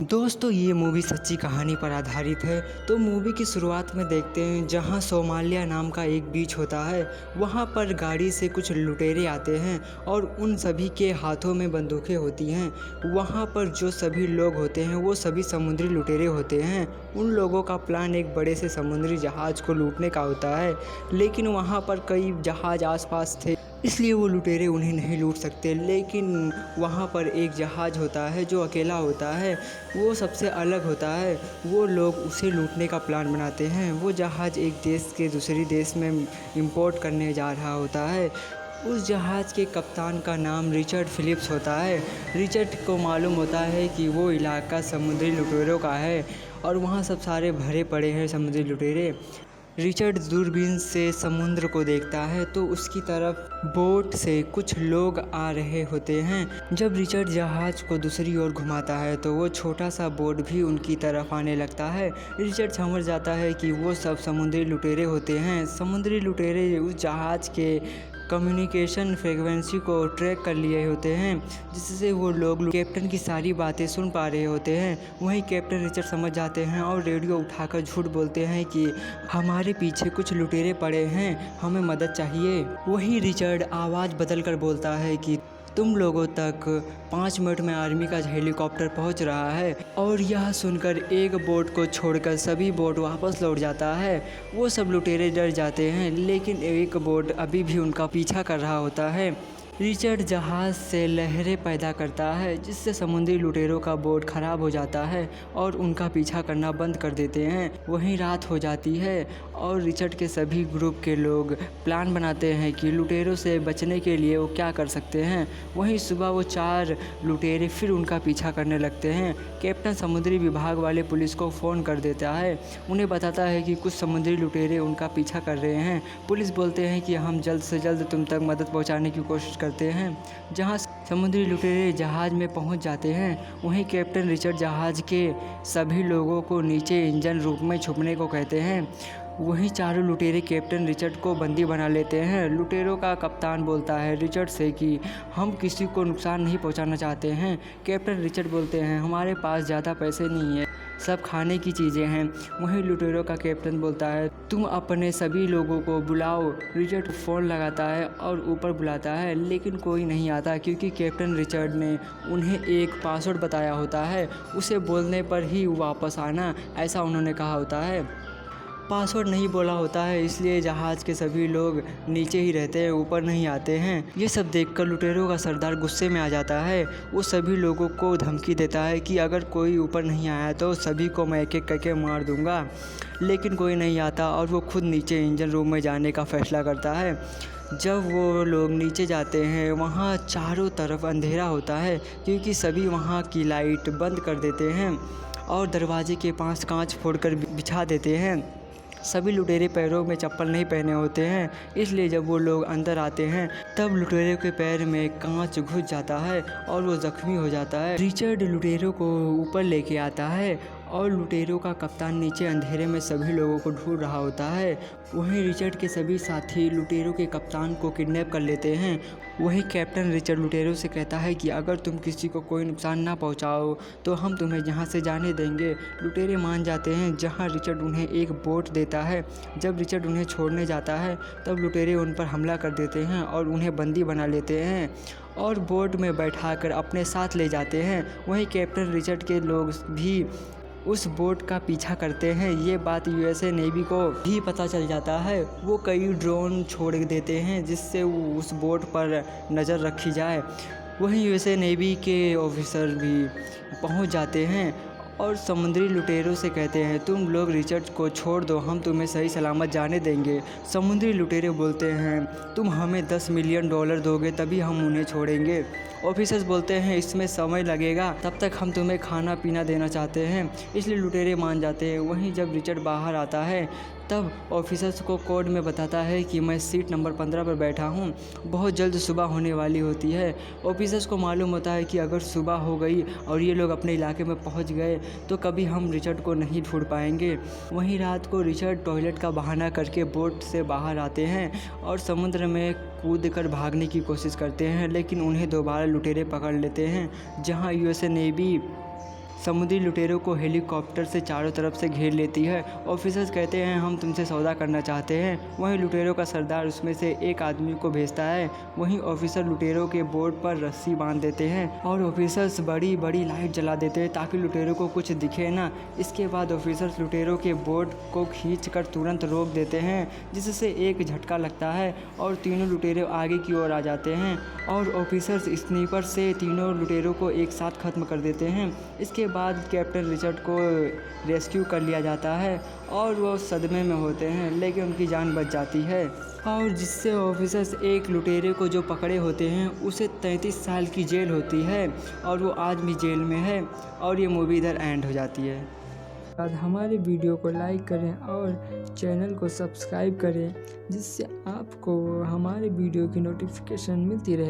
दोस्तों ये मूवी सच्ची कहानी पर आधारित है। तो मूवी की शुरुआत में देखते हैं जहां सोमालिया नाम का एक बीच होता है। वहां पर गाड़ी से कुछ लुटेरे आते हैं और उन सभी के हाथों में बंदूकें होती हैं। वहां पर जो सभी लोग होते हैं वो सभी समुद्री लुटेरे होते हैं। उन लोगों का प्लान एक बड़े से समुद्री जहाज़ को लूटने का होता है, लेकिन वहां पर कई जहाज़ आसपास थे, इसलिए वो लुटेरे उन्हें नहीं लूट सकते। लेकिन वहाँ पर एक जहाज़ होता है जो अकेला होता है, वो सबसे अलग होता है। वो लोग उसे लूटने का प्लान बनाते हैं। वो जहाज़ एक देश के दूसरी देश में इंपोर्ट करने जा रहा होता है। उस जहाज़ के कप्तान का नाम रिचर्ड फिलिप्स होता है। रिचर्ड को मालूम होता है कि वो इलाका समुद्री लुटेरों का है और वहाँ सब सारे भरे पड़े हैं समुद्री लुटेरे। रिचर्ड दूरबीन से समुद्र को देखता है तो उसकी तरफ बोट से कुछ लोग आ रहे होते हैं। जब रिचर्ड जहाज़ को दूसरी ओर घुमाता है तो वो छोटा सा बोट भी उनकी तरफ आने लगता है। रिचर्ड समझ जाता है कि वो सब समुद्री लुटेरे होते हैं। समुद्री लुटेरे उस जहाज़ के कम्युनिकेशन फ्रीक्वेंसी को ट्रैक कर लिए होते हैं, जिससे वो लोग कैप्टन की सारी बातें सुन पा रहे होते हैं। वहीं कैप्टन रिचर्ड समझ जाते हैं और रेडियो उठाकर झूठ बोलते हैं कि हमारे पीछे कुछ लुटेरे पड़े हैं, हमें मदद चाहिए। वहीं रिचर्ड आवाज़ बदल कर बोलता है कि तुम लोगों तक 5 मिनट में आर्मी का हेलीकॉप्टर पहुंच रहा है। और यह सुनकर एक बोट को छोड़कर सभी बोट वापस लौट जाता है। वो सब लुटेरे डर जाते हैं, लेकिन एक बोट अभी भी उनका पीछा कर रहा होता है। रिचर्ड जहाज़ से लहरें पैदा करता है, जिससे समुद्री लुटेरों का बोट खराब हो जाता है और उनका पीछा करना बंद कर देते हैं। वहीं रात हो जाती है और रिचर्ड के सभी ग्रुप के लोग प्लान बनाते हैं कि लुटेरों से बचने के लिए वो क्या कर सकते हैं। वहीं सुबह वो 4 लुटेरे फिर उनका पीछा करने लगते हैं। कैप्टन समुद्री विभाग वाले पुलिस को फ़ोन कर देता है, उन्हें बताता है कि कुछ समुद्री लुटेरे उनका पीछा कर रहे हैं। पुलिस बोलते हैं कि हम जल्द से जल्द तुम तक मदद पहुंचाने की कोशिश करते हैं। जहां समुद्री लुटेरे जहाज़ में पहुंच जाते हैं, वहीं कैप्टन रिचर्ड जहाज़ के सभी लोगों को नीचे इंजन रूप में छुपने को कहते हैं। वहीं चारों लुटेरे कैप्टन रिचर्ड को बंदी बना लेते हैं। लुटेरों का कप्तान बोलता है रिचर्ड से कि हम किसी को नुकसान नहीं पहुंचाना चाहते हैं। कैप्टन रिचर्ड बोलते हैं हमारे पास ज़्यादा पैसे नहीं है, सब खाने की चीज़ें हैं। वहीं लुटेरों का कैप्टन बोलता है तुम अपने सभी लोगों को बुलाओ। रिचर्ड फ़ोन लगाता है और ऊपर बुलाता है, लेकिन कोई नहीं आता, क्योंकि कैप्टन रिचर्ड ने उन्हें एक पासवर्ड बताया होता है। उसे बोलने पर ही वापस आना, ऐसा उन्होंने कहा होता है। पासवर्ड नहीं बोला होता है, इसलिए जहाज़ के सभी लोग नीचे ही रहते हैं, ऊपर नहीं आते हैं। ये सब देखकर लुटेरों का सरदार गुस्से में आ जाता है। वो सभी लोगों को धमकी देता है कि अगर कोई ऊपर नहीं आया तो सभी को मैं एक एक करके मार दूंगा। लेकिन कोई नहीं आता और वो खुद नीचे इंजन रूम में जाने का फैसला करता है। जब वो लोग नीचे जाते हैं, वहाँ चारों तरफ अंधेरा होता है, क्योंकि सभी वहाँ की लाइट बंद कर देते हैं और दरवाजे के पास कांच फोड़कर बिछा देते हैं। सभी लुटेरे पैरों में चप्पल नहीं पहने होते हैं, इसलिए जब वो लोग अंदर आते हैं तब लुटेरे के पैर में कांच घुस जाता है और वो जख्मी हो जाता है। रिचर्ड लुटेरों को ऊपर लेके आता है और लुटेरों का कप्तान नीचे अंधेरे में सभी लोगों को ढूंढ रहा होता है। वहीं रिचर्ड के सभी साथी लुटेरों के कप्तान को किडनैप कर लेते हैं। वहीं कैप्टन रिचर्ड लुटेरों से कहता है कि अगर तुम किसी को कोई नुकसान ना पहुंचाओ तो हम तुम्हें यहाँ से जाने देंगे। लुटेरे मान जाते हैं, जहाँ रिचर्ड उन्हें एक बोट देता है। जब रिचर्ड उन्हें छोड़ने जाता है तब लुटेरे उन पर हमला कर देते हैं और उन्हें बंदी बना लेते हैं और बोट में बैठाकर अपने साथ ले जाते हैं। वहीं कैप्टन रिचर्ड के लोग भी उस बोट का पीछा करते हैं। ये बात यूएसए नेवी को भी पता चल जाता है। वो कई ड्रोन छोड़ देते हैं जिससे उस बोट पर नज़र रखी जाए। वहीं यूएसए नेवी के ऑफिसर भी पहुंच जाते हैं और समुद्री लुटेरों से कहते हैं तुम लोग रिचर्ड को छोड़ दो, हम तुम्हें सही सलामत जाने देंगे। समुद्री लुटेरे बोलते हैं तुम हमें $10 मिलियन दोगे तभी हम उन्हें छोड़ेंगे। ऑफिसर्स बोलते हैं इसमें समय लगेगा, तब तक हम तुम्हें खाना पीना देना चाहते हैं, इसलिए लुटेरे मान जाते हैं। वहीं जब रिचर्ड बाहर आता है तब ऑफिसर्स को कोड में बताता है कि मैं सीट नंबर 15 पर बैठा हूँ, बहुत जल्द सुबह होने वाली होती है। ऑफिसर्स को मालूम होता है कि अगर सुबह हो गई और ये लोग अपने इलाके में पहुँच गए तो कभी हम रिचर्ड को नहीं ढूंढ पाएंगे। वहीं रात को रिचर्ड टॉयलेट का बहाना करके बोट से बाहर आते हैं और समुद्र में कूद कर भागने की कोशिश करते हैं, लेकिन उन्हें दोबारा लुटेरे पकड़ लेते हैं। जहाँ यूएसए नेवी समुद्री लुटेरों को हेलीकॉप्टर से चारों तरफ से घेर लेती है। ऑफिसर्स कहते हैं हम तुमसे सौदा करना चाहते हैं। वहीं लुटेरों का सरदार उसमें से एक आदमी को भेजता है। वहीं ऑफिसर लुटेरों के बोर्ड पर रस्सी बांध देते हैं और ऑफिसर्स बड़ी बड़ी लाइट जला देते हैं ताकि लुटेरों को कुछ दिखे ना। इसके बाद ऑफिसर्स लुटेरों के बोर्ड को खींचकर तुरंत रोक देते हैं, जिससे एक झटका लगता है और तीनों लुटेरे आगे की ओर आ जाते हैं और ऑफिसर्स स्नीपर से तीनों लुटेरों को एक साथ खत्म कर देते हैं। इसके बाद कैप्टन रिचर्ड को रेस्क्यू कर लिया जाता है और वो सदमे में होते हैं, लेकिन उनकी जान बच जाती है और जिससे ऑफिसर्स एक लुटेरे को जो पकड़े होते हैं उसे 33 साल की जेल होती है और वो आज भी जेल में है और ये मूवी इधर एंड हो जाती है। बाद हमारे वीडियो को लाइक करें और चैनल को सब्सक्राइब करें, जिससे आपको हमारे वीडियो की नोटिफिकेशन मिलती रहे।